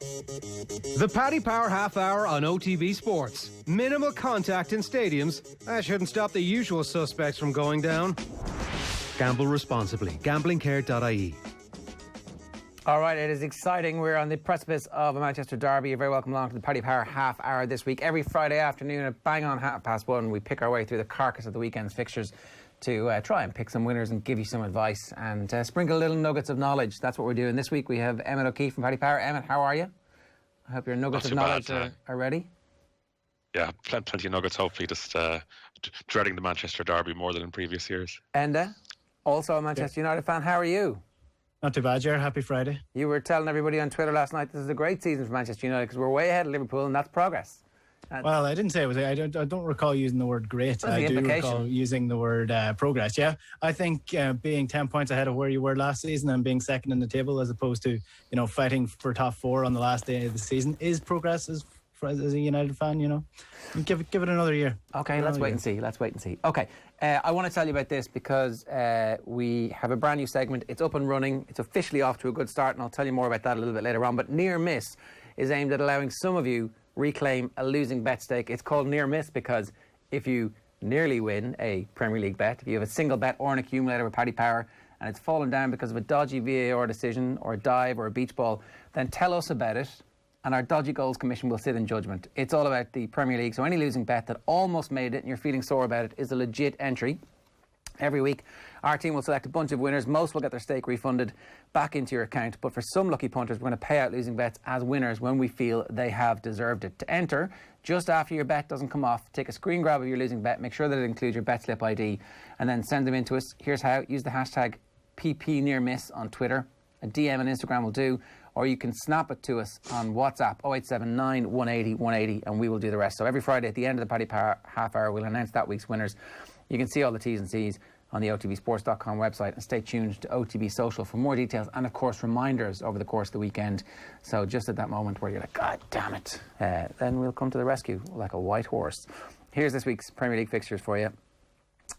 The Paddy Power Half Hour on OTB Sports. Minimal contact in stadiums. That shouldn't stop the usual suspects from going down. Gamble responsibly. Gamblingcare.ie. All right, it is exciting. We're on the precipice of a Manchester derby. You're very welcome along to the Paddy Power Half Hour this week. Every Friday afternoon at bang on 1:30, we pick our way through the carcass of the weekend's fixtures to try and pick some winners and give you some advice and sprinkle little nuggets of knowledge. That's what we're doing. This week we have Emmet O'Keeffe from Paddy Power. Emmet, how are you? I hope your nuggets of knowledge are ready. Yeah, plenty of nuggets, hopefully. Just dreading the Manchester derby more than in previous years. Enda, also a Manchester United fan. How are you? Not too bad, Ger. Happy Friday. You were telling everybody on Twitter last night this is a great season for Manchester United because we're way ahead of Liverpool and that's progress. Well, I didn't say it was. I don't recall using the word great. I do recall using the word progress. Yeah, I think being 10 points ahead of where you were last season and being second in the table, as opposed to fighting for top four on the last day of the season, is progress. As a United fan, give it another year. Okay, let's wait and see. Okay, I want to tell you about this because we have a brand new segment. It's up and running. It's officially off to a good start, and I'll tell you more about that a little bit later on. But near miss is aimed at allowing some of you reclaim a losing bet stake. It's called near miss because if you nearly win a Premier League bet, if you have a single bet or an accumulator with Paddy Power and it's fallen down because of a dodgy VAR decision or a dive or a beach ball, then tell us about it and our Dodgy Goals Commission will sit in judgment. It's all about the Premier League, so any losing bet that almost made it and you're feeling sore about it is a legit entry. Every week, our team will select a bunch of winners. Most will get their stake refunded back into your account. But for some lucky punters, we're going to pay out losing bets as winners when we feel they have deserved it. To enter, just after your bet doesn't come off, take a screen grab of your losing bet, make sure that it includes your bet slip ID, and then send them in to us. Here's how. Use the hashtag PPNearMiss on Twitter. A DM on Instagram will do. Or you can snap it to us on WhatsApp, 0879 180 180, and we will do the rest. So every Friday at the end of the Paddy Power Half Hour, we'll announce that week's winners. You can see all the T's and C's on the OTBsports.com website and stay tuned to OTB Social for more details and, of course, reminders over the course of the weekend. So just at that moment where you're like, God damn it, then we'll come to the rescue like a white horse. Here's this week's Premier League fixtures for you.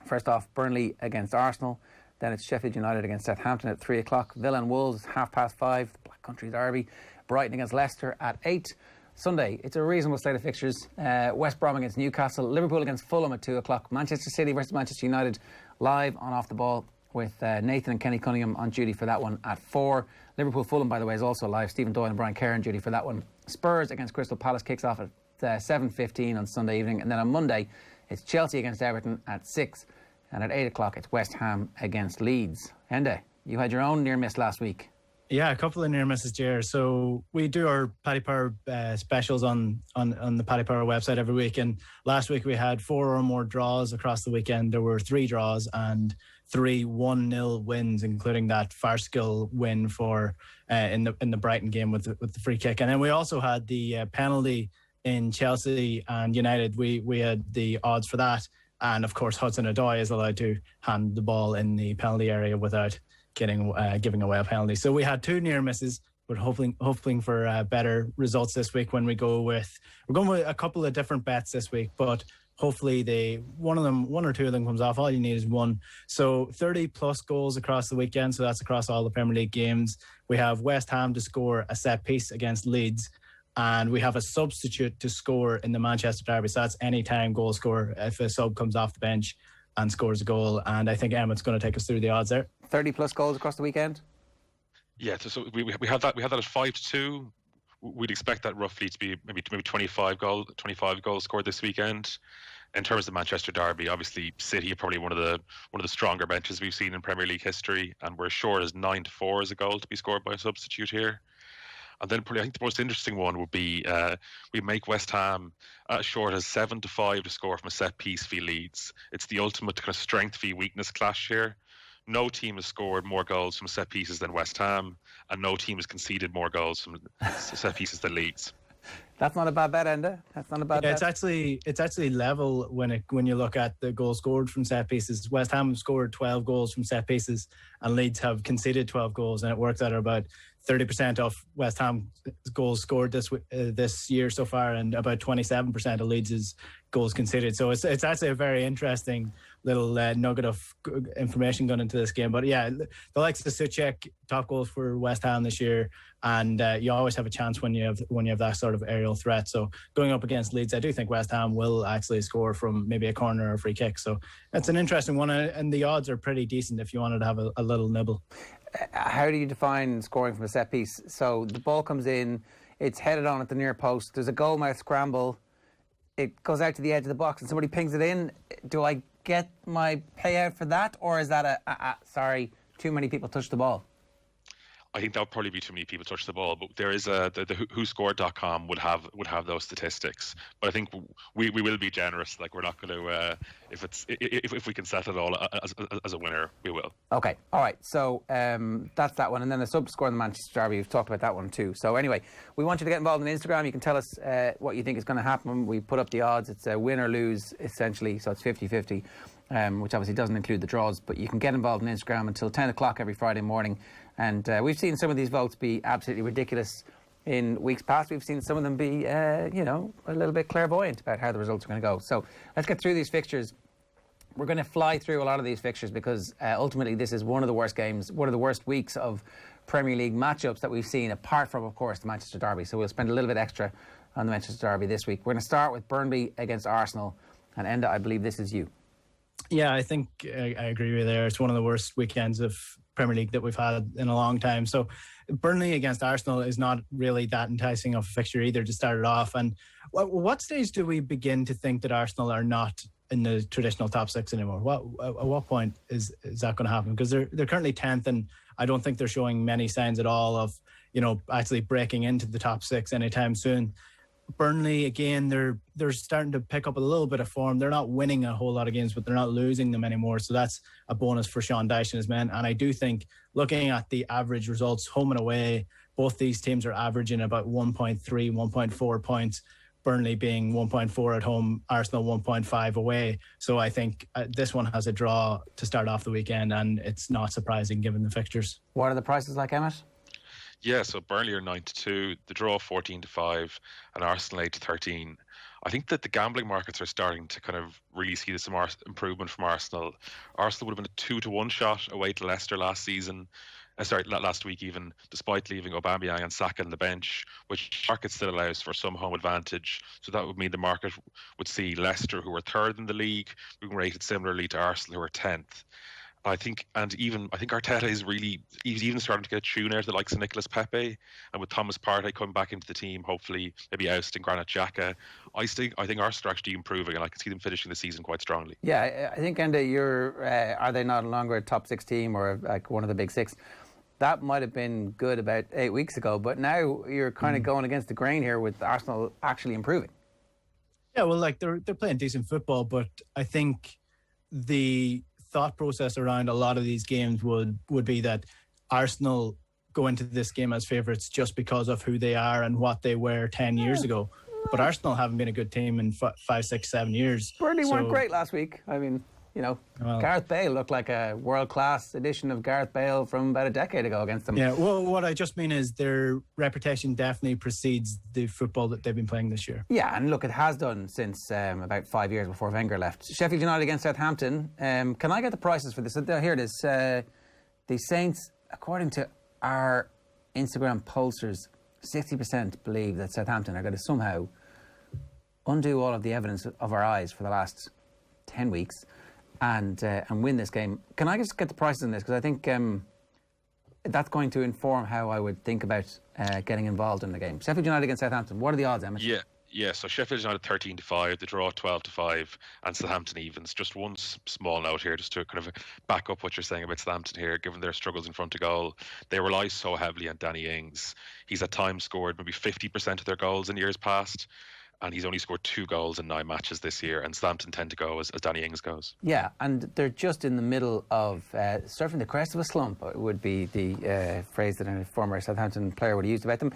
First off, Burnley against Arsenal. Then it's Sheffield United against Southampton at 3 o'clock. Villa and Wolves, 5:30, the Black Country Derby. Brighton against Leicester at 8. Sunday, it's a reasonable slate of fixtures. West Brom against Newcastle. Liverpool against Fulham at 2 o'clock. Manchester City versus Manchester United live on Off the Ball with Nathan and Kenny Cunningham on duty for that one at 4. Liverpool-Fulham, by the way, is also live. Stephen Doyle and Brian Kerr on duty for that one. Spurs against Crystal Palace kicks off at 7:15 on Sunday evening. And then on Monday, it's Chelsea against Everton at 6. And at 8 o'clock, it's West Ham against Leeds. Enda, you had your own near miss last week. Yeah, a couple of near misses, Jer. So we do our Paddy Power specials on the Paddy Power website every week. And last week we had 4 or more draws across the weekend. There were 3 draws and 3 1-0 wins, including that farcical win for in the Brighton game with the free kick. And then we also had the penalty in Chelsea and United. We had the odds for that. And of course, Hudson-Odoi is allowed to hand the ball in the penalty area without giving away a penalty. So we had 2 near misses. We're hoping for better results this week when we're going with a couple of different bets this week, but hopefully one or two of them comes off. All you need is one. So 30 plus goals across the weekend. So that's across all the Premier League games. We have West Ham to score a set piece against Leeds. And we have a substitute to score in the Manchester derby. So that's any time goal scorer if a sub comes off the bench and scores a goal. And I think Emmett's going to take us through the odds there. 30 plus goals across the weekend? Yeah, so we had that at 5-2. We'd expect that roughly to be maybe 25 goals scored this weekend. In terms of Manchester derby, obviously City are probably one of the stronger benches we've seen in Premier League history, and we're sure as 9-4 as a goal to be scored by a substitute here. And then probably I think the most interesting one would be we make West Ham short as 7-5 to score from a set piece v Leeds. It's the ultimate kind of strength v weakness clash here. No team has scored more goals from set pieces than West Ham, and no team has conceded more goals from set pieces than Leeds. That's not a bad bet, Enda. That's not a bad bet. It's actually level when you look at the goals scored from set pieces. West Ham have scored 12 goals from set pieces, and Leeds have conceded 12 goals, and it works out at about 30% of West Ham goals scored this year so far, and about 27% of Leeds' goals conceded. So it's actually a very interesting little nugget of information going into this game. But yeah, the likes of Soucek, top goals for West Ham this year, and you always have a chance when you have that sort of aerial threat. So going up against Leeds, I do think West Ham will actually score from maybe a corner or a free kick. So it's an interesting one, and the odds are pretty decent if you wanted to have a little nibble. How do you define scoring from a set piece? So the ball comes in, it's headed on at the near post, there's a goalmouth scramble, it goes out to the edge of the box and somebody pings it in. Do I get my payout for that, or is that sorry, too many people touch the ball? I think that would probably be too many people touch the ball, but there is the whoscored.com would have those statistics. But I think we will be generous. Like, we're not going to if we can settle it all as a winner, we will. Okay, all right. So that's that one, and then the sub score in the Manchester Derby. We've talked about that one too. So anyway, we want you to get involved on Instagram. You can tell us what you think is going to happen. We put up the odds. It's a win or lose essentially. So it's 50-50. Which obviously doesn't include the draws, but you can get involved on Instagram until 10 o'clock every Friday morning. And we've seen some of these votes be absolutely ridiculous in weeks past. We've seen some of them be, a little bit clairvoyant about how the results are going to go. So let's get through these fixtures. We're going to fly through a lot of these fixtures because ultimately this is one of the worst games, one of the worst weeks of Premier League matchups that we've seen, apart from, of course, the Manchester Derby. So we'll spend a little bit extra on the Manchester Derby this week. We're going to start with Burnley against Arsenal. And Enda, I believe this is you. Yeah, I think I agree with you there. It's one of the worst weekends of Premier League that we've had in a long time. So Burnley against Arsenal is not really that enticing of a fixture either to start it off. And what stage do we begin to think that Arsenal are not in the traditional top six anymore? At what point is that going to happen? Because they're currently 10th, and I don't think they're showing many signs at all of actually breaking into the top six anytime soon. Burnley, again, they're starting to pick up a little bit of form. They're not winning a whole lot of games, but they're not losing them anymore. So that's a bonus for Sean Dyche and his men. And I do think, looking at the average results home and away, both these teams are averaging about 1.3, 1.4 points. Burnley being 1.4 at home, Arsenal 1.5 away. So I think this one has a draw to start off the weekend, and it's not surprising given the fixtures. What are the prices like, Emmet? Yeah, so Burnley are 9-2, the draw 14-5, and Arsenal 8-13. I think that the gambling markets are starting to kind of really see some improvement from Arsenal. Arsenal would have been a 2-1 shot away to Leicester last week even, despite leaving Aubameyang and Saka on the bench, which the market still allows for some home advantage. So that would mean the market would see Leicester, who were third in the league, being rated similarly to Arsenal, who are 10th. I think Arteta is he's even starting to get a tune out of the likes of Nicolas Pepe, and with Thomas Partey coming back into the team, hopefully maybe ousting Granit Xhaka. I think Arsenal are actually improving, and I can see them finishing the season quite strongly. Yeah, I think, Enda, are they not longer a top six team or like one of the big six? That might have been good about 8 weeks ago, but now you're kind of going against the grain here with Arsenal actually improving. Yeah, well, like they're playing decent football, but I think the thought process around a lot of these games would be that Arsenal go into this game as favourites just because of who they are and what they were 10 years ago. But Arsenal haven't been a good team in 5, 6, 7 years. Burnley weren't great last week. I mean, Gareth Bale looked like a world-class edition of Gareth Bale from about a decade ago against them. Yeah, well, what I just mean is their reputation definitely precedes the football that they've been playing this year. Yeah, and look, it has done since about 5 years before Wenger left. Sheffield United against Southampton. Can I get the prices for this? Here it is. The Saints, according to our Instagram posters, 60% believe that Southampton are going to somehow undo all of the evidence of our eyes for the last 10 weeks and win this game. Can I just get the prices on this? Because I think that's going to inform how I would think about getting involved in the game. Sheffield United against Southampton. What are the odds, Emmet? Yeah. So Sheffield United 13-5, the draw 12-5, and Southampton evens. Just one small note here, just to kind of back up what you're saying about Southampton here, given their struggles in front of goal. They rely so heavily on Danny Ings. He's at times scored maybe 50% of their goals in years past, and he's only scored 2 goals in 9 matches this year, and Southampton tend to go as Danny Ings goes. Yeah, and they're just in the middle of surfing the crest of a slump, would be the phrase that a former Southampton player would have used about them.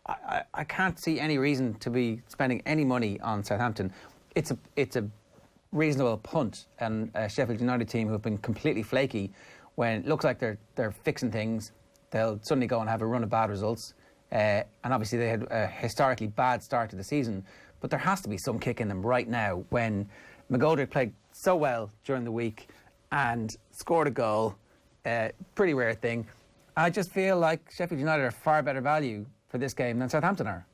I can't see any reason to be spending any money on Southampton. It's a reasonable punt, and a Sheffield United team who have been completely flaky when it looks like they're fixing things. they'll suddenly go and have a run of bad results. And obviously they had a historically bad start to the season. But there has to be some kick in them right now when McGoldrick played so well during the week and scored a goal. Pretty rare thing. I just feel like Sheffield United are far better value for this game than Southampton are.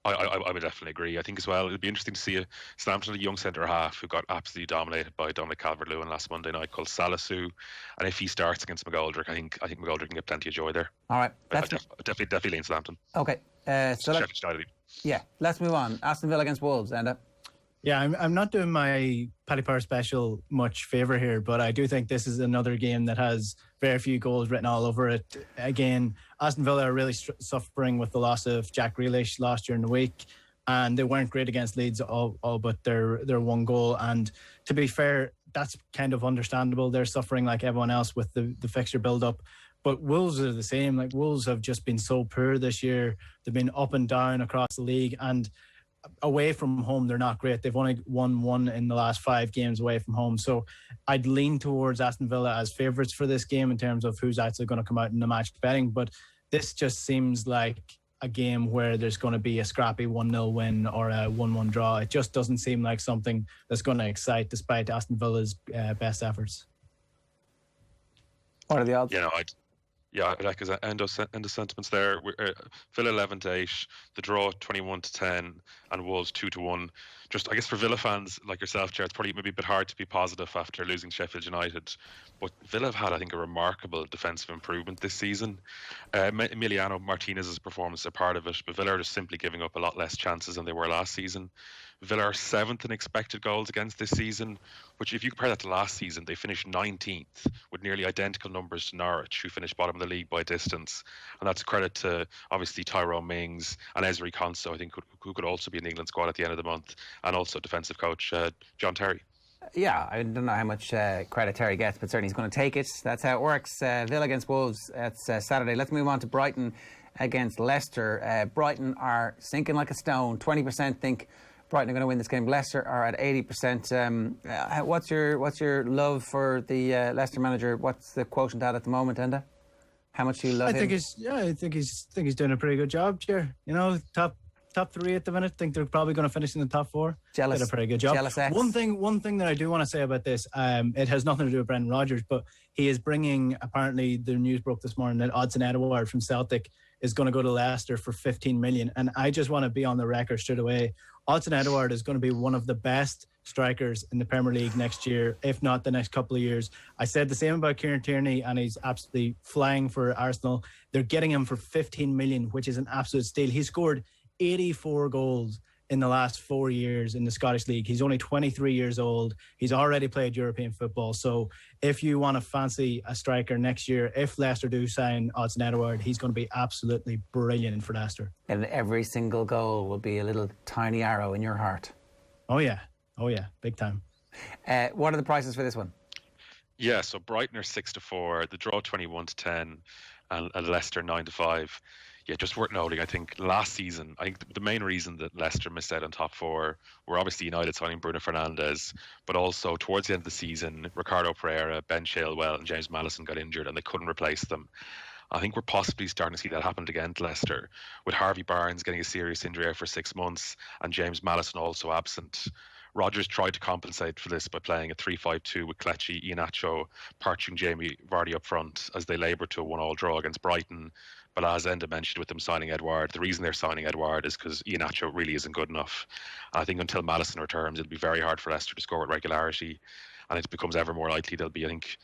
I would definitely agree. I think as well, it'll be interesting to see a Southampton, a young centre half who got absolutely dominated by Dominic Calvert-Lewin last Monday night, called Salisu, and if he starts against McGoldrick, I think McGoldrick can get plenty of joy there. All right, definitely lean Southampton. Okay, let's move on. Aston Villa against Wolves, Enda. Yeah, I'm not doing my Paddy Power special much favour here, but I do think this is another game that has very few goals written all over it. Again, Aston Villa are really suffering with the loss of Jack Grealish last year in the week, and they weren't great against Leeds all but their one goal. And to be fair, that's kind of understandable. They're suffering like everyone else with the fixture build-up. But Wolves are the same. Like, Wolves have just been so poor this year. They've been up and down across the league, and away from home they're not great. They've only won one in the last 5 games away from home. So I'd lean towards Aston Villa as favourites for this game in terms of who's actually going to come out in the match betting. But this just seems like a game where there's going to be a scrappy 1-0 win or a 1-1 draw. It just doesn't seem like something that's going to excite despite Aston Villa's best efforts. What are the odds? I like his end of sentiments there. Villa 11-8, the draw 21-10, and Wolves 2-1. Just, I guess, for Villa fans like yourself, Chair, it's probably maybe a bit hard to be positive after losing Sheffield United. But Villa have had, I think, a remarkable defensive improvement this season. Emiliano Martinez's performance is a part of it, but Villa are just simply giving up a lot less chances than they were last season. Villa are 7th in expected goals against this season, which if you compare that to last season, they finished 19th with nearly identical numbers to Norwich, who finished bottom of the league by distance. And that's a credit to, obviously, Tyrone Mings and Ezri Konsa, I think, who could also be in the England squad at the end of the month, and also defensive coach John Terry. Yeah, I don't know how much credit Terry gets, but certainly he's going to take it. That's how it works. Villa against Wolves, that's Saturday. Let's move on to Brighton against Leicester. Brighton are sinking like a stone. 20% think Brighton are going to win this game. Leicester are at 80%. What's your love for the Leicester manager? What's the quotient at the moment, Enda? How much do you love him? I think he's doing a pretty good job, Chair. You know, top 3 at the minute. I think they're probably going to finish in the top 4. Jealous. Did a pretty good job. Jealous X. One thing that I do want to say about this, it has nothing to do with Brendan Rodgers, but he is bringing, apparently the news broke this morning that Odsonne Edouard from Celtic is going to go to Leicester for 15 million. And I just want to be on the record straight away. Odsonne Edouard is going to be one of the best strikers in the Premier League next year, if not the next couple of years. I said the same about Kieran Tierney, and he's absolutely flying for Arsenal. They're getting him for 15 million, which is an absolute steal. He scored 84 goals in the last 4 years in the Scottish League. He's only 23 years old. He's already played European football. So if you want to fancy a striker next year, if Leicester do sign Odsonne Edouard, he's going to be absolutely brilliant for Leicester. And every single goal will be a little tiny arrow in your heart. Oh yeah, big time. What are the prices for this one? Yeah, so Brighton are 6-4, the draw 21-10, and Leicester 9-5. Yeah, just worth noting, I think last season, I think the main reason that Leicester missed out on top 4 were obviously United signing Bruno Fernandes, but also towards the end of the season, Ricardo Pereira, Ben Chilwell and James Maddison got injured and they couldn't replace them. I think we're possibly starting to see that happen again to Leicester, with Harvey Barnes getting a serious injury out for 6 months and James Maddison also absent. Rodgers tried to compensate for this by playing a 3-5-2 with Kelechi Iheanacho, parching Jamie Vardy up front as they laboured to a 1-1 draw against Brighton. But as Enda mentioned with them signing Edouard, the reason they're signing Edouard is because Iheanacho really isn't good enough. And I think until Maddison returns, it'll be very hard for Leicester to score with regularity. And it becomes ever more likely they'll be, I think,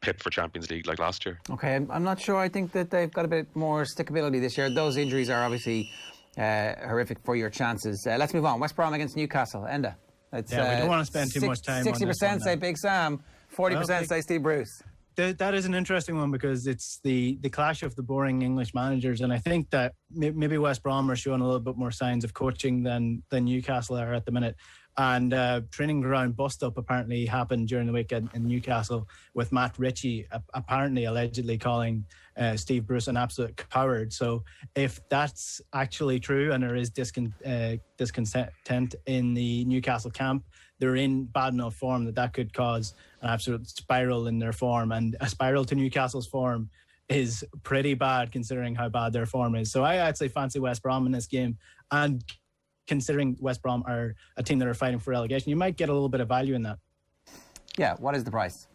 pipped for Champions League like last year. Okay, I'm not sure. I think that they've got a bit more stickability this year. Those injuries are obviously horrific for your chances. Let's move on. West Brom against Newcastle. Enda. We don't want to spend too much time 60% on this one, say Big Sam, 40% say Steve Bruce. That is an interesting one because it's the clash of the boring English managers, and I think that maybe West Brom are showing a little bit more signs of coaching than Newcastle are at the minute. And training ground bust-up apparently happened during the week in Newcastle with Matt Ritchie apparently allegedly calling Steve Bruce an absolute coward. So if that's actually true and there is discontent in the Newcastle camp, they're in bad enough form that could cause an absolute spiral in their form, and a spiral to Newcastle's form is pretty bad considering how bad their form is. So I actually fancy West Brom in this game, and considering West Brom are a team that are fighting for relegation, you might get a little bit of value in that. Yeah, what is the price?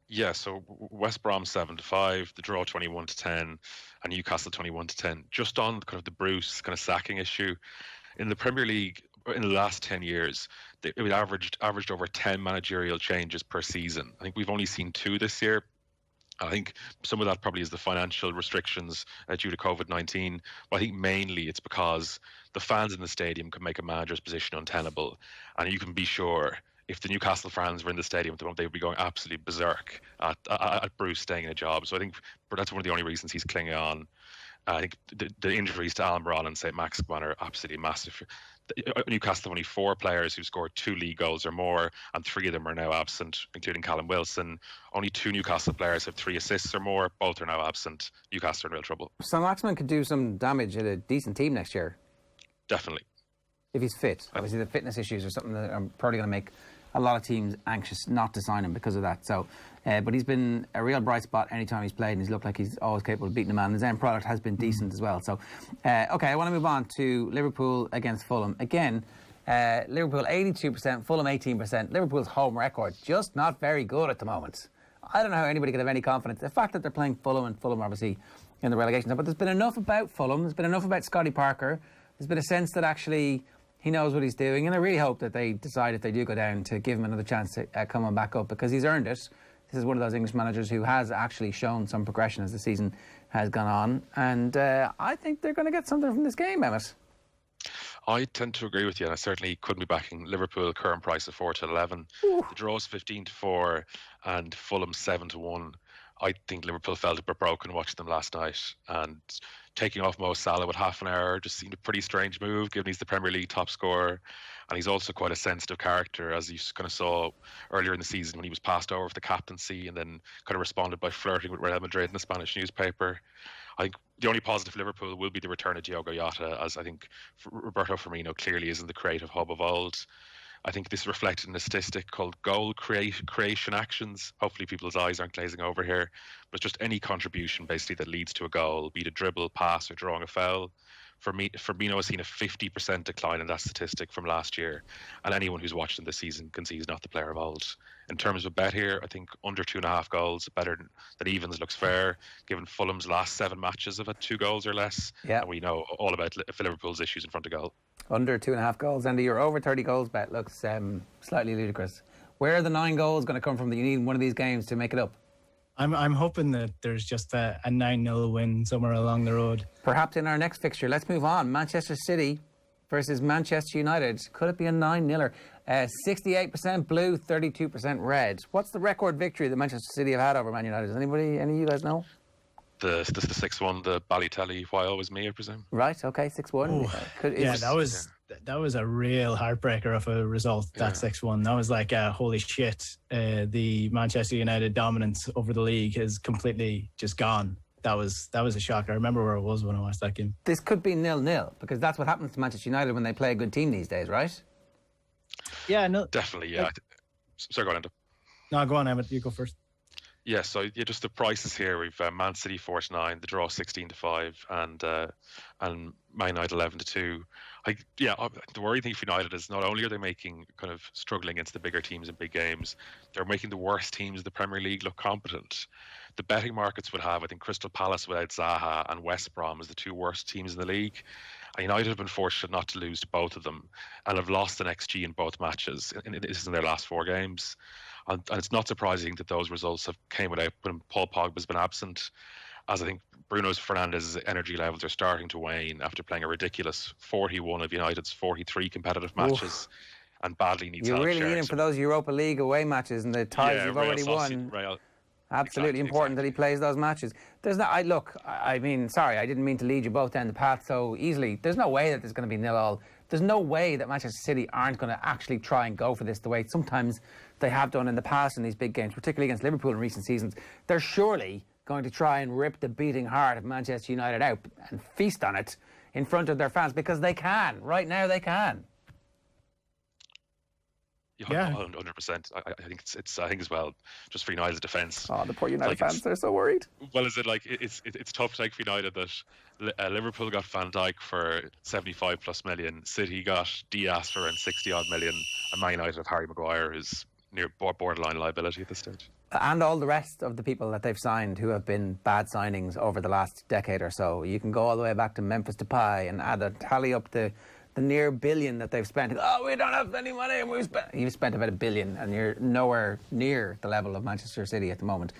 Yeah, so West Brom 7-5, the draw 21-10, and Newcastle 21-10. Just on kind of the Bruce kind of sacking issue, in the Premier League in the last 10 years, it averaged over 10 managerial changes per season. I think we've only seen 2 this year. I think some of that probably is the financial restrictions due to COVID-19. But I think mainly it's because the fans in the stadium can make a manager's position untenable. And you can be sure if the Newcastle fans were in the stadium at the moment, they would be going absolutely berserk at Bruce staying in a job. So I think that's one of the only reasons he's clinging on. I think the injuries to Alan Brown and St. Maximin are absolutely massive. Newcastle have only 4 players who scored 2 league goals or more, and 3 of them are now absent, including Callum Wilson. Only 2 Newcastle players have 3 assists or more. Both are now absent. Newcastle are in real trouble. St. Maximin could do some damage at a decent team next year. Definitely. If he's fit. Obviously, the fitness issues are something that are probably going to make a lot of teams anxious not to sign him because of that. So, but he's been a real bright spot anytime he's played, and he's looked like he's always capable of beating a man. His end product has been decent as well. So, okay, I want to move on to Liverpool against Fulham. Again, Liverpool 82%, Fulham 18%. Liverpool's home record just not very good at the moment. I don't know how anybody could have any confidence. The fact that they're playing Fulham, and Fulham obviously in the relegation zone, but there's been enough about Fulham, there's been enough about Scotty Parker, there's been a sense that actually he knows what he's doing, and I really hope that they decide if they do go down to give him another chance to come on back up, because he's earned it. This is one of those English managers who has actually shown some progression as the season has gone on, and I think they're going to get something from this game, Emmet. I tend to agree with you, and I certainly couldn't be backing Liverpool current price of 4-11. The draw is 15-4 and Fulham 7-1. I think Liverpool felt a bit broken watching them last night, and taking off Mo Salah with half an hour just seemed a pretty strange move, given he's the Premier League top scorer, and he's also quite a sensitive character, as you kind of saw earlier in the season when he was passed over for the captaincy and then kind of responded by flirting with Real Madrid in the Spanish newspaper. I think the only positive for Liverpool will be the return of Diogo Jota, as I think Roberto Firmino clearly isn't the creative hub of old. I think this is reflected in a statistic called goal creation actions. Hopefully people's eyes aren't glazing over here, but just any contribution basically that leads to a goal, be it a dribble, pass, or drawing a foul. Firmino has seen a 50% decline in that statistic from last year, and anyone who's watched him this season can see he's not the player of old. In terms of bet here, I think under 2.5 goals, better than evens looks fair, given Fulham's last 7 matches have had 2 goals or less, and we know all about Liverpool's issues in front of goal. Under 2.5 goals, and your over 30 goals bet looks slightly ludicrous. Where are the 9 goals going to come from that you need in one of these games to make it up? I'm hoping that there's just a 9-0 win somewhere along the road. Perhaps in our next fixture. Let's move on. Manchester City versus Manchester United. Could it be a 9-0? 68% blue, 32% red. What's the record victory that Manchester City have had over Man United? Does any of you guys know? The 6-1, the Balotelli, why always me, I presume. Right, okay, 6-1. That was a real heartbreaker of a result, that 6-1. That was like, holy shit, the Manchester United dominance over the league is completely just gone. That was a shock. I remember where I was when I watched that game. This could be 0-0, because that's what happens to Manchester United when they play a good team these days, right? Yeah, no. Definitely, yeah. Sorry, go on, Enda. No, go on, Emmet. You go first. Yeah, so just the prices here. We've Man City 4-9, the draw 16-5, and Man United 11-2. The worrying thing for United is not only are they making kind of struggling against the bigger teams in big games, they're making the worst teams in the Premier League look competent. The betting markets would have, I think, Crystal Palace without Zaha and West Brom as the 2 worst teams in the league. And United have been fortunate not to lose to both of them and have lost an XG in both matches. This is in their last 4 games. And it's not surprising that those results have came without when Paul Pogba's been absent, as I think Bruno Fernandes's energy levels are starting to wane after playing a ridiculous 41 of United's 43 competitive matches. And badly needs help. You really need him for those Europa League away matches and the ties you've already won. Absolutely important that he plays those matches. There's no, I mean, sorry, I didn't mean to lead you both down the path so easily. There's no way that there's going to be 0-0. There's no way that Manchester City aren't going to actually try and go for this the way sometimes they have done in the past in these big games, particularly against Liverpool in recent seasons. They're surely going to try and rip the beating heart of Manchester United out and feast on it in front of their fans, because they can. Right now they can. Yeah. 100%. I think it's I think as well, just for United's defence. Oh, the poor United Like, fans, they're so worried. Well, is it like it's tough to take for United that Liverpool got Van Dijk for 75+ million, City got Diaz for around 60 odd million, and Man United have Harry Maguire, who's near borderline liability at this stage. And all the rest of the people that they've signed who have been bad signings over the last decade or so. You can go all the way back to Memphis Depay and tally up the near billion that they've spent. Oh, we don't have any money. You've spent about $1 billion, and you're nowhere near the level of Manchester City at the moment.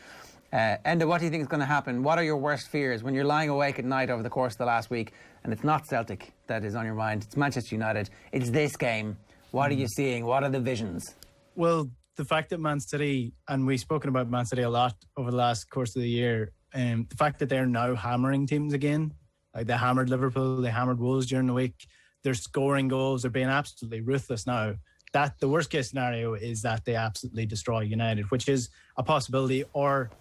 Enda, what do you think is going to happen? What are your worst fears when you're lying awake at night over the course of the last week, and it's not Celtic that is on your mind, it's Manchester United, it's this game. What are you seeing? What are the visions? Well, the fact that Man City, and we've spoken about Man City a lot over the last course of the year, the fact that they're now hammering teams again, like they hammered Liverpool, they hammered Wolves during the week, they're scoring goals, they're being absolutely ruthless now. That the worst case scenario is that they absolutely destroy United, which is a possibility, or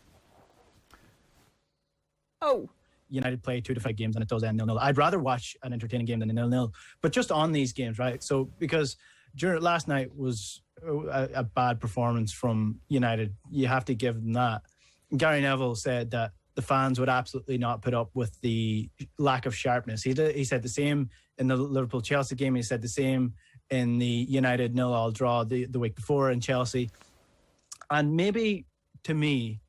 United play 2 to 5 games and it does end 0-0. I'd rather watch an entertaining game than a 0-0. But just on these games, right? So because last night was a bad performance from United, you have to give them that. Gary Neville said that the fans would absolutely not put up with the lack of sharpness. He said the same in the Liverpool-Chelsea game. He said the same in the United 0-0 draw the week before in Chelsea. And maybe, to me,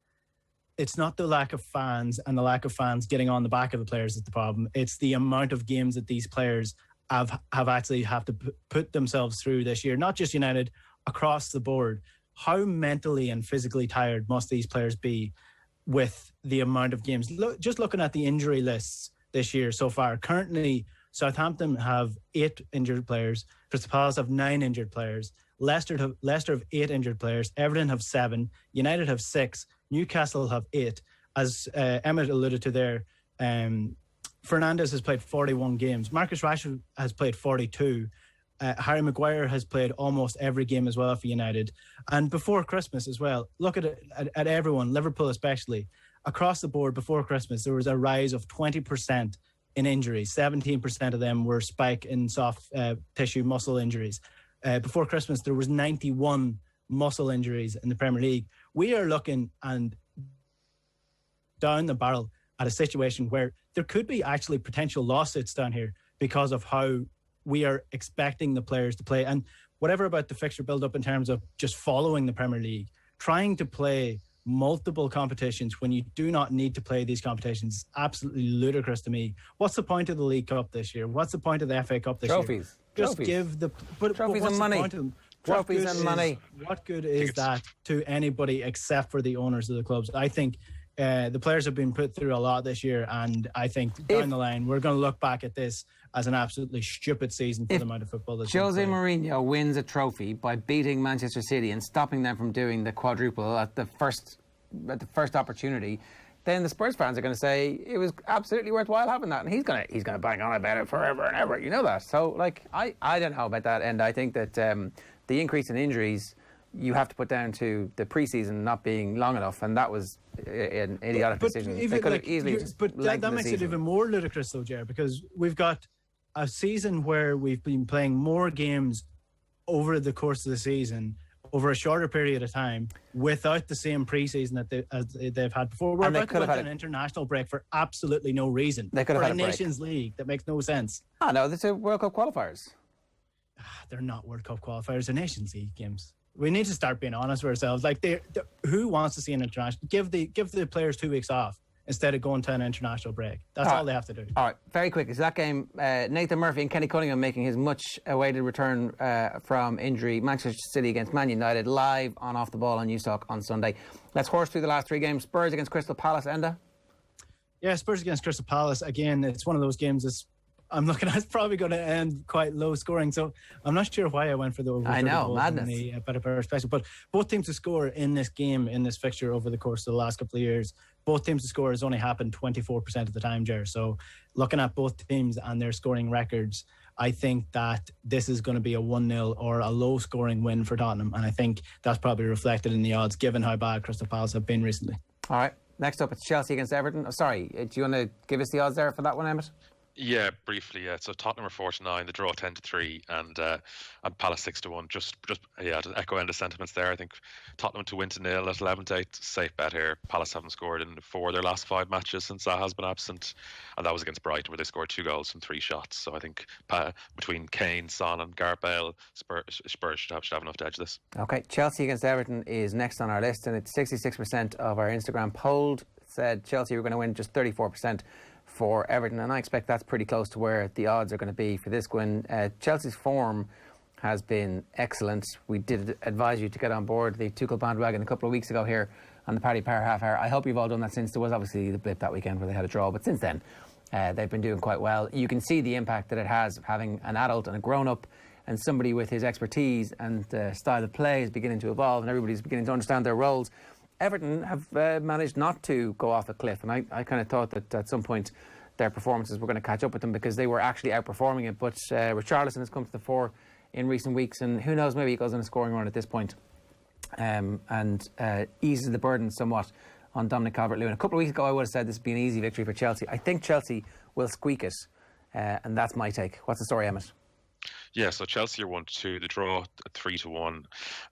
it's not the lack of fans and the lack of fans getting on the back of the players that's the problem. It's the amount of games that these players have to put themselves through this year. Not just United, across the board. How mentally and physically tired must these players be with the amount of games? Just looking at the injury lists this year so far. Currently, Southampton have 8 injured players. Crystal Palace have 9 injured players. Leicester have 8 injured players. Everton have 7. United have 6. Newcastle have 8. As Emmet alluded to there, Fernandes has played 41 games. Marcus Rashford has played 42. Harry Maguire has played almost every game as well for United. And before Christmas as well, look at everyone, Liverpool especially. Across the board before Christmas, there was a rise of 20% in injuries. 17% of them were spike in soft tissue muscle injuries. Before Christmas, there was 91 muscle injuries in the Premier League. We are looking and down the barrel at a situation where there could be actually potential lawsuits down here because of how we are expecting the players to play. And whatever about the fixture build-up in terms of just following the Premier League, trying to play multiple competitions when you do not need to play these competitions is absolutely ludicrous to me. What's the point of the League Cup this year? What's the point of the FA Cup this year? Just give the... Trophies and money. Trophies and money. What good is that to anybody except for the owners of the clubs? I think the players have been put through a lot this year, and I think down the line we're going to look back at this as an absolutely stupid season for the amount of football that's Jose Mourinho wins a trophy by beating Manchester City and stopping them from doing the quadruple at the first opportunity, then the Spurs fans are going to say it was absolutely worthwhile having that, and he's going to bang on about it forever and ever. You know that. So, like, I don't know about that, and I think that the increase in injuries you have to put down to the pre-season not being long enough, and that was an idiotic decision. They could have easily that makes it even more ludicrous, though, Ger, because we've got a season where we've been playing more games over the course of the season over a shorter period of time without the same pre-season that they've had before. We're about to go into an international break for absolutely no reason. They could have had a Nations League that makes no sense. No, they're World Cup qualifiers. They're not World Cup qualifiers. They're Nations League games. We need to start being honest with ourselves. Like, who wants to see an international? Give the players 2 weeks off instead of going to an international break. That's all they have to do. All right, very quickly. So that game, Nathan Murphy and Kenny Cunningham making his much-awaited return from injury. Manchester City against Man United, live on Off the Ball on Newstalk on Sunday. Let's horse through the last 3 games. Spurs against Crystal Palace, Enda? Yeah, Spurs against Crystal Palace. Again, it's one of those games I'm looking at, it's probably going to end quite low scoring. So I'm not sure why I went for the over. I know, madness. In the better special. But both teams to score in this game, in this fixture over the course of the last couple of years, both teams to score has only happened 24% of the time, Ger. So looking at both teams and their scoring records, I think that this is going to be a 1-0 or a low scoring win for Tottenham. And I think that's probably reflected in the odds, given how bad Crystal Palace have been recently. All right. Next up, it's Chelsea against Everton. Do you want to give us the odds there for that one, Emmet? Yeah, briefly. Yeah. So Tottenham are 4-9, the draw 10-3, and Palace 6-1. Just to echo Enda's sentiments there. I think Tottenham to win to 0 at 11-8. Safe bet here. Palace haven't scored in 4 of their last 5 matches since Zaha's been absent, and that was against Brighton, where they scored 2 goals from 3 shots. So I think between Kane, Son, and Gareth Bale, Spurs should have enough to edge this. Okay, Chelsea against Everton is next on our list, and it's 66% of our Instagram polled said Chelsea were going to win, just 34% for Everton, and I expect that's pretty close to where the odds are going to be for this win. Chelsea's form has been excellent. We did advise you to get on board the Tuchel bandwagon a couple of weeks ago here on the Paddy Power Half Hour. I hope you've all done that since. There was obviously the blip that weekend where they had a draw, but since then they've been doing quite well. You can see the impact that it has of having an adult and a grown-up and somebody with his expertise and style of play is beginning to evolve, and everybody's beginning to understand their roles. Everton have managed not to go off a cliff, and I kind of thought that at some point their performances were going to catch up with them because they were actually outperforming it. But Richarlison has come to the fore in recent weeks, and who knows, maybe he goes on a scoring run at this point and eases the burden somewhat on Dominic Calvert-Lewin. A couple of weeks ago I would have said this would be an easy victory for Chelsea. I think Chelsea will squeak it, and that's my take. What's the story, Emmet? Yeah, so Chelsea are 1-2, the draw 3-1,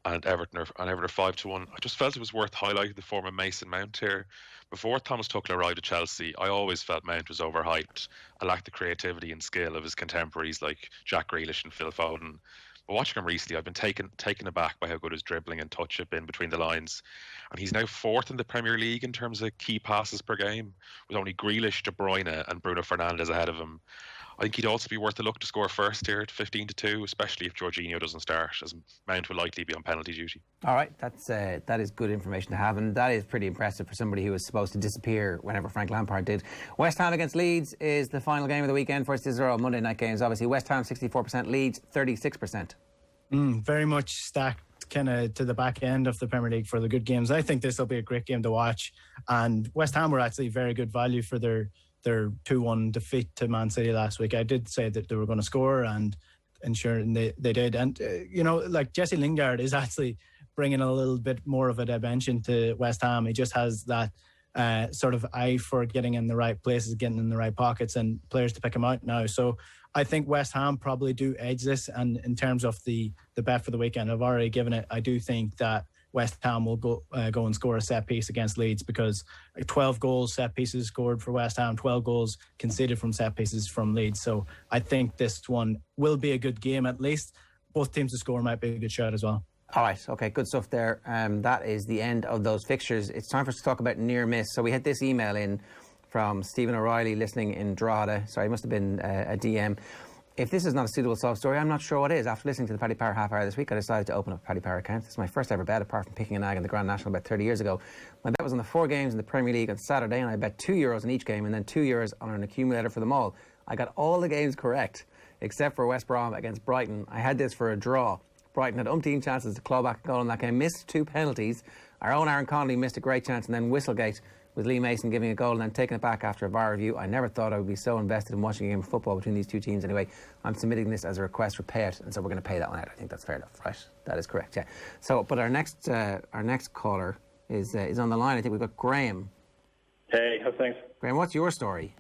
and Everton are 5-1. I just felt it was worth highlighting the form of Mason Mount here. Before Thomas Tuchel arrived at Chelsea, I always felt Mount was overhyped. I lacked the creativity and skill of his contemporaries like Jack Grealish and Phil Foden. But watching him recently, I've been taken aback by how good his dribbling and touch have been between the lines. And he's now 4th in the Premier League in terms of key passes per game, with only Grealish, De Bruyne and Bruno Fernandes ahead of him. I think he'd also be worth a look to score first here at 15-2, especially if Jorginho doesn't start, as Mount will likely be on penalty duty. All right, that is good information to have, and that is pretty impressive for somebody who was supposed to disappear whenever Frank Lampard did. West Ham against Leeds is the final game of the weekend. First, these are all Monday night games, obviously. West Ham 64%, Leeds 36%. Very much stacked kind of to the back end of the Premier League for the good games. I think this will be a great game to watch, and West Ham were actually very good value for their 2-1 defeat to Man City last week. I did say that they were going to score, and ensuring they did. And, like Jesse Lingard is actually bringing a little bit more of a dimension to West Ham. He just has that sort of eye for getting in the right places, getting in the right pockets, and players to pick him out now. So I think West Ham probably do edge this. And in terms of the bet for the weekend, I've already given it. I do think that West Ham will go and score a set piece against Leeds, because 12 goals set pieces scored for West Ham, 12 goals conceded from set pieces from Leeds. So I think this one will be a good game at least. Both teams to score might be a good shot as well. All right, okay, good stuff there. That is the end of those fixtures. It's time for us to talk about near miss. So we had this email in from Stephen O'Reilly listening in Drogheda. Sorry, it must have been a DM. If this is not a suitable sob story, I'm not sure what is. After listening to the Paddy Power Half Hour this week, I decided to open up a Paddy Power account. This is my first ever bet, apart from picking a nag in the Grand National about 30 years ago. My bet was on the 4 games in the Premier League on Saturday, and I bet €2 on each game and then €2 on an accumulator for them all. I got all the games correct, except for West Brom against Brighton. I had this for a draw. Brighton had umpteen chances to claw back a goal in that game, missed 2 penalties. Our own Aaron Connolly missed a great chance, and then Whistlegate with Lee Mason giving a goal and then taking it back after a VAR review. I never thought I would be so invested in watching a game of football between these two teams. Anyway, I'm submitting this as a request for payout, and so we're going to pay that one out. I think that's fair enough, right? That is correct, yeah. So, but our next caller is on the line. I think we've got Graham. Hey, how's things? Graham, what's your story?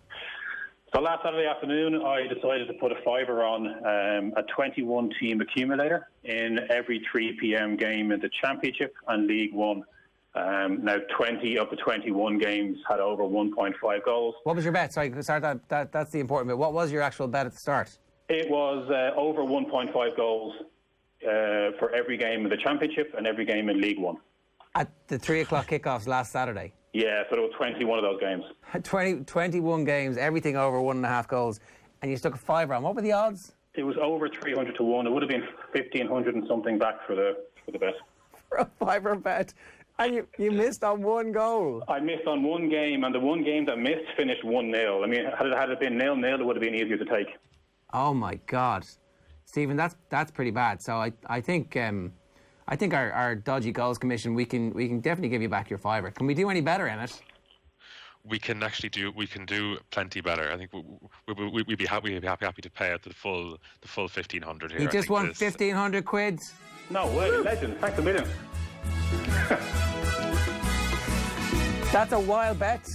So last Saturday afternoon, I decided to put a fiver on a 21-team accumulator in every 3 p.m. game in the Championship and League One. Now 20 of the 21 games had over 1.5 goals. What was your bet? Sorry, that's the important bit. What was your actual bet at the start? It was over 1.5 goals for every game in the Championship and every game in League One. At the 3 o'clock kickoffs last Saturday? Yeah, so there were 21 of those games. 21 games, everything over 1.5 goals, and you stuck a fiver on. What were the odds? It was over 300 to 1. It would have been 1,500 and something back for the bet. For a fiver bet. And you missed on 1 goal. I missed on 1 game, and the 1 game that missed finished 1-0. I mean, had it been 0-0, it would have been easier to take. Oh my God, Stephen, that's pretty bad. So I think our dodgy goals commission, we can definitely give you back your fiver. Can we do any better, Emmet? We can do plenty better. I think we'd be happy to pay out the full 1,500 here. You just want 1,500 quid? No way, legend. Thanks a million. That's a wild bet.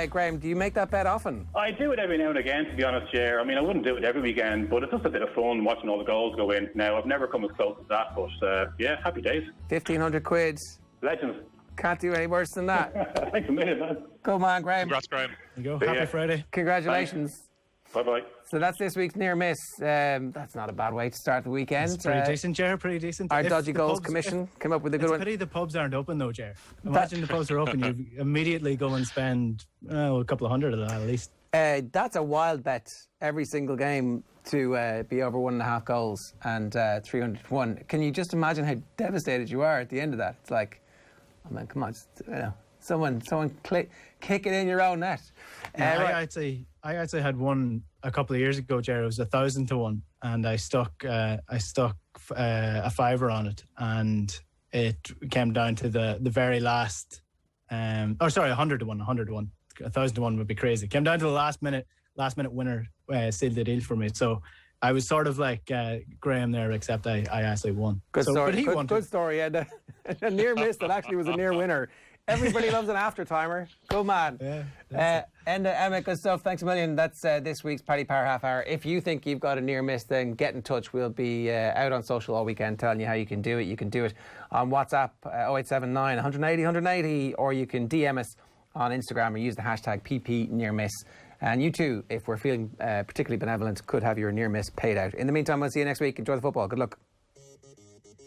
Graham, do you make that bet often? I do it every now and again, to be honest, Jer. I mean, I wouldn't do it every weekend, but it's just a bit of fun watching all the goals go in. Now, I've never come as close as that, but yeah, happy days. 1,500 quid. Legends. Can't do any worse than that. Thanks a million, man. Come on, Graham. Congrats, Graham. There you go. Happy Friday. Congratulations. Bye-bye. So that's this week's near miss. That's not a bad way to start the weekend. It's pretty decent, Jer. Pretty decent. Our If Dodgy the Goals pubs- Commission came up with a good It's a one. pity the pubs aren't open though, Jer. Imagine the pubs are open, you immediately go and spend a couple of hundred of that at least. That's a wild bet. Every single game to be over 1.5 goals and 300 to 1. Can you just imagine how devastated you are at the end of that? It's like, oh man, come on, just, someone kick it in your own net. Right. I actually had one a couple of years ago, Jerry. It was 1,000 to 1, and I stuck a fiver on it, and it came down to the very last. 100 to 1. 1,000 to 1 would be crazy. Came down to the last minute winner sealed the deal for me. So I was sort of like Graham there, except I actually won. Good story. But he won. Good story, Enda. A near miss that actually was a near winner. Everybody loves an after timer. Good man. Yeah, Enda, Emmet, good stuff. Thanks a million. That's this week's Paddy Power Half Hour. If you think you've got a near miss, then get in touch. We'll be out on social all weekend telling you how you can do it. You can do it on WhatsApp 0879 180 180, or you can DM us on Instagram or use the hashtag #PPNearMiss. And you too, if we're feeling particularly benevolent, could have your near miss paid out. In the meantime, we'll see you next week. Enjoy the football. Good luck.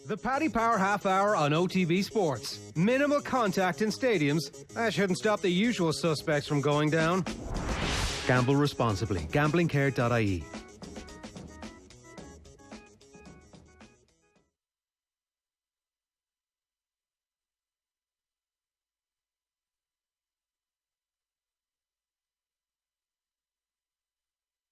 The Paddy Power Half Hour on OTB Sports. Minimal contact in stadiums. That shouldn't stop the usual suspects from going down. Gamble responsibly. Gamblingcare.ie.